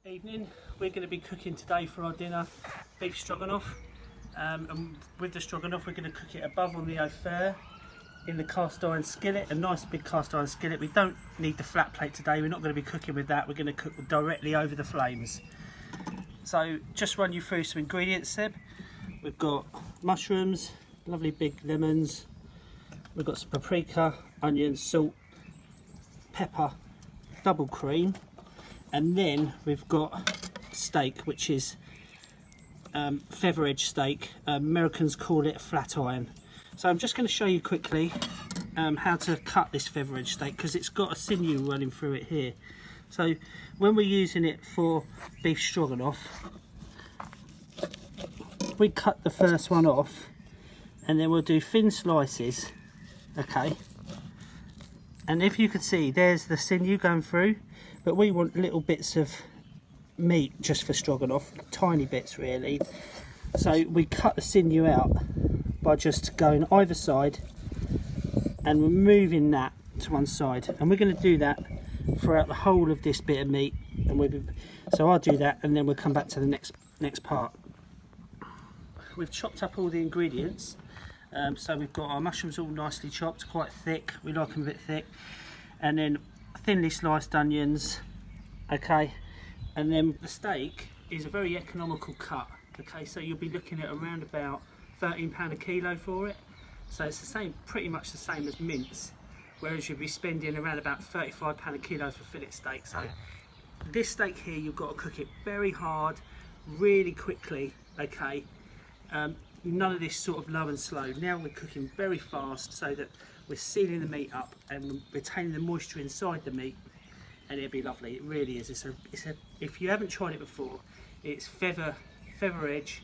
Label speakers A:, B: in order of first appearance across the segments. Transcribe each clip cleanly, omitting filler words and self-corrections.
A: Evening, we're going to be cooking today for our dinner beef stroganoff, and with the stroganoff we're going to cook it above on the OFYR in the cast iron skillet, a nice big cast iron skillet. We don't need the flat plate today, we're not going to be cooking with that, we're going to cook directly over the flames. So just run you through some ingredients, Seb. We've got mushrooms, lovely big lemons, we've got some paprika, onions, salt, pepper, double cream. And then we've got steak, which is feather edge steak. Americans call it flat iron. So I'm just going to show you quickly how to cut this feather edge steak, because it's got a sinew running through it here. So when we're using it for beef stroganoff, we cut the first one off and then we'll do thin slices, okay? And if you can see, there's the sinew going through. But we want little bits of meat just for stroganoff, tiny bits really. So we cut the sinew out by just going either side and removing that to one side. And we're going to do that throughout the whole of this bit of meat. And so I'll do that and then we'll come back to the next part. We've chopped up all the ingredients. So we've got our mushrooms all nicely chopped, quite thick. We like them a bit thick. And then thinly sliced onions, okay, and then the steak is a very economical cut, okay, so you'll be looking at around about £13 a kilo for it, so it's the same, pretty much the same as mince, whereas you'll be spending around about £35 a kilo for fillet steak. So this steak here, you've got to cook it very hard, really quickly, okay, none of this sort of low and slow. Now we're cooking very fast so that we're sealing the meat up and retaining the moisture inside the meat, and it'll be lovely. It really is. If you haven't tried it before, it's feather edge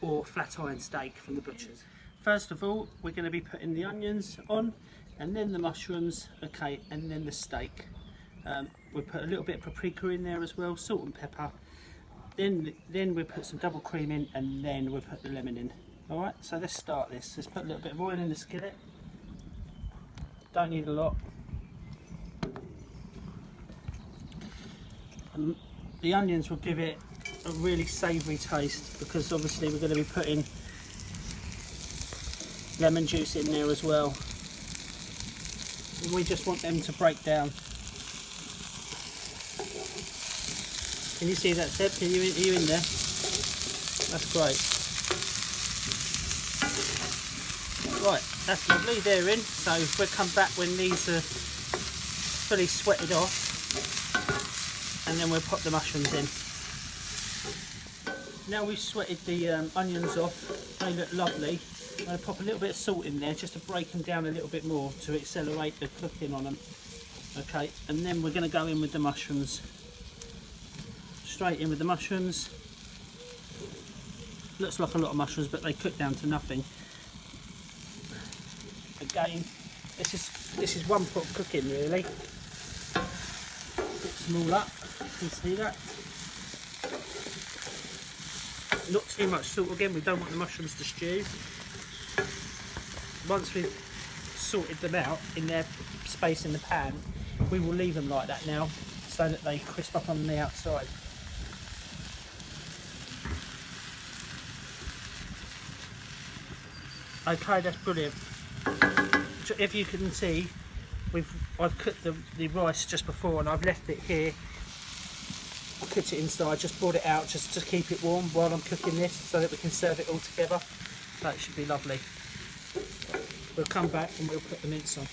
A: or flat iron steak from the butchers. First of all, we're going to be putting the onions on, and then the mushrooms, okay, and then the steak. We'll put a little bit of paprika in there as well, salt and pepper. Then we'll put some double cream in, and then we'll put the lemon in. All right. So let's start this. Let's put a little bit of oil in the skillet. Don't need a lot. And the onions will give it a really savoury taste, because obviously we're going to be putting lemon juice in there as well. And we just want them to break down. Can you see that, Seb? Are you in there? That's great. Right, that's lovely, they're in. So we'll come back when these are fully sweated off, and then we'll pop the mushrooms in. Now we've sweated the onions off, they look lovely. I'm going to pop a little bit of salt in there just to break them down a little bit more to accelerate the cooking on them. Okay, and then we're going to go in with the mushrooms. Straight in with the mushrooms. Looks like a lot of mushrooms, but they cook down to nothing. Again, this is one pot cooking really. Mix them all up. You can see that. Not too much salt. Again, we don't want the mushrooms to stew. Once we've sorted them out in their space in the pan, we will leave them like that now, so that they crisp up on the outside. Okay, that's brilliant. If you can see, I've cooked the rice just before, and I've left it here. I put it inside, just brought it out just to keep it warm while I'm cooking this, so that we can serve it all together. That should be lovely. We'll come back and we'll put the mince on.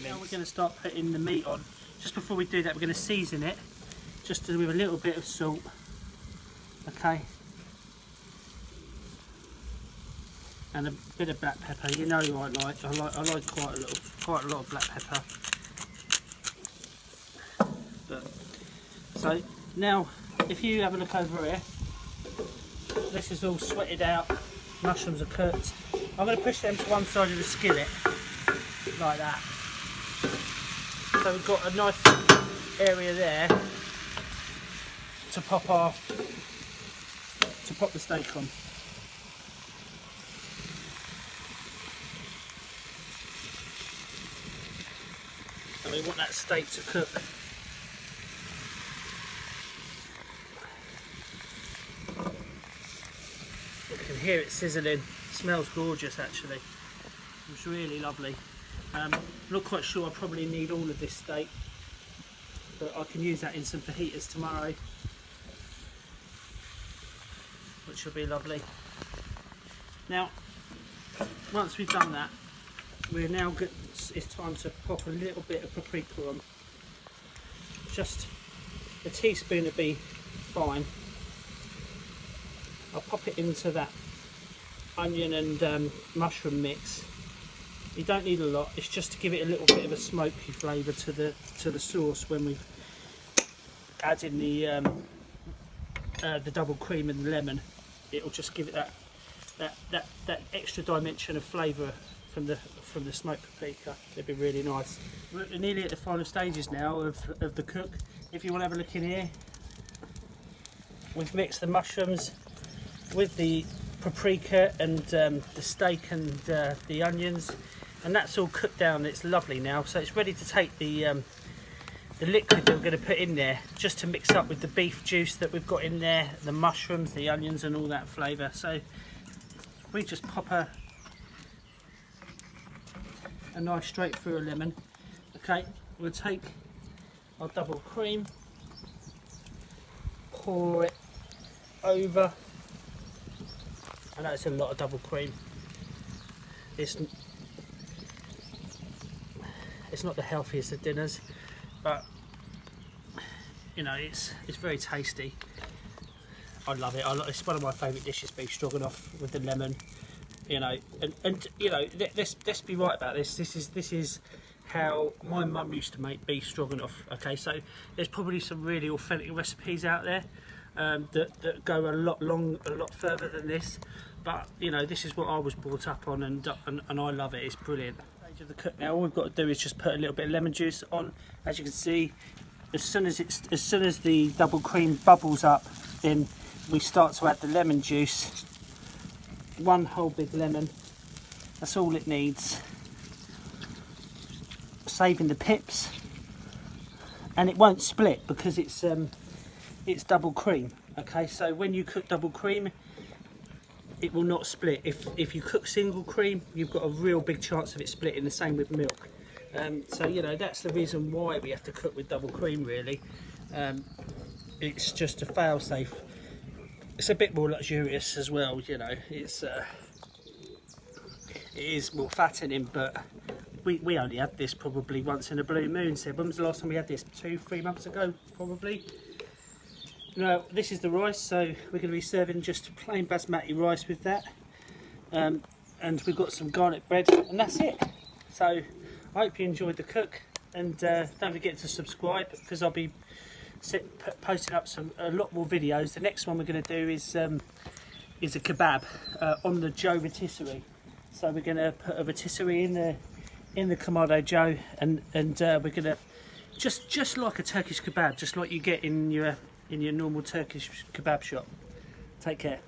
A: Now we're going to start putting the meat on. Just before we do that, we're going to season it just with a little bit of salt. Okay. And a bit of black pepper. You know I like quite a lot of black pepper. So now, if you have a look over here, this is all sweated out. Mushrooms are cooked. I'm going to push them to one side of the skillet, like that. So we've got a nice area there to pop the steak on. And we want that steak to cook hear it sizzling. Smells gorgeous actually. It's really lovely. Not quite sure I probably need all of this steak, but I can use that in some fajitas tomorrow, which will be lovely. Now, once we've done that, we're now good. It's time to pop a little bit of paprika on. Just a teaspoon would be fine. I'll pop it into that onion and mushroom mix. You don't need a lot. It's just to give it a little bit of a smoky flavour to the sauce when we add in the double cream and the lemon. It'll just give it that extra dimension of flavour from the smoked paprika. It'd be really nice. We're nearly at the final stages now of the cook. If you want to have a look in here, we've mixed the mushrooms with the paprika and the steak and the onions, and that's all cooked down. It's lovely now, so it's ready to take the liquid that we're going to put in there, just to mix up with the beef juice that we've got in there, the mushrooms, the onions and all that flavour. So we just pop a nice straight through a lemon. Okay, we'll take our double cream, pour it over. I know it's a lot of double cream. It's not the healthiest of dinners, but you know, it's very tasty. I love it. It's one of my favourite dishes, beef stroganoff with the lemon. You know, and you know, let's be right about this. This is how my mum used to make beef stroganoff. Okay, so there's probably some really authentic recipes out there that go a lot further than this. But you know, this is what I was brought up on, and I love it. It's brilliant. Stage of the cook now. All we've got to do is just put a little bit of lemon juice on. As you can see, as soon as the double cream bubbles up, then we start to add the lemon juice. One whole big lemon. That's all it needs. Saving the pips, and it won't split because it's double cream. Okay, so when you cook double cream, it will not split. If you cook single cream, you've got a real big chance of it splitting. The same with milk. So you know, that's the reason why we have to cook with double cream. Really, it's just a fail-safe. It's a bit more luxurious as well. You know, it is more fattening, but we only had this probably once in a blue moon. So when was the last time we had this? 2-3 months ago, probably. Now this is the rice, so we're going to be serving just plain basmati rice with that, and we've got some garlic bread, and that's it. So I hope you enjoyed the cook, and don't forget to subscribe, because I'll be posting up a lot more videos. The next one we're going to do is a kebab on the Joe rotisserie. So we're going to put a rotisserie in the Kamado Joe, and we're going to just like a Turkish kebab, just like you get in your normal Turkish kebab shop. Take care.